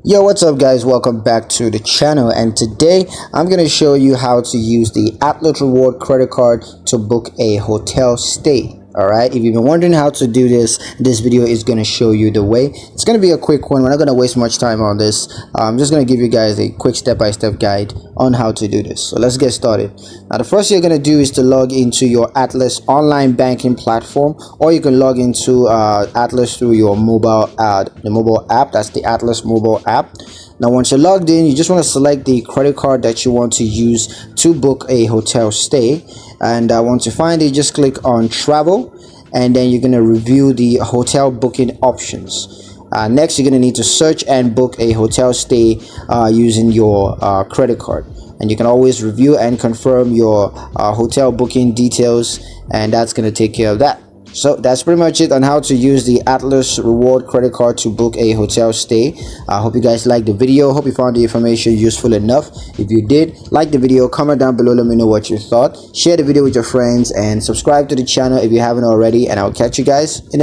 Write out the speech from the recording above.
Yo, what's up guys? Welcome back to the channel, and today I'm going to show you how to use the Atlas Reward credit card to book a hotel stay. Alright, if you've been wondering how to do this video is going to show you the way. It's going to be a quick one. We're not going to waste much time on this. I'm just going to give you guys a quick step-by-step guide on how to do this. So let's get started. Now the first thing you're going to do is to log into your Atlas online banking platform, or you can log into Atlas through your the mobile app. That's the Atlas mobile app. Now once you're logged in, you just want to select the credit card that you want to use to book a hotel stay, and once you find it, just click on travel, and then you're going to review the hotel booking options. Next, you're going to need to search and book a hotel stay using your credit card, and you can always review and confirm your hotel booking details, and that's going to take care of that. So that's pretty much it on how to use the Atlas Reward credit card to book a hotel stay. I hope you guys liked the video. Hope you found the information useful enough. If you did, like the video, comment down below, let me know what you thought. Share the video with your friends and subscribe to the channel if you haven't already, and I'll catch you guys in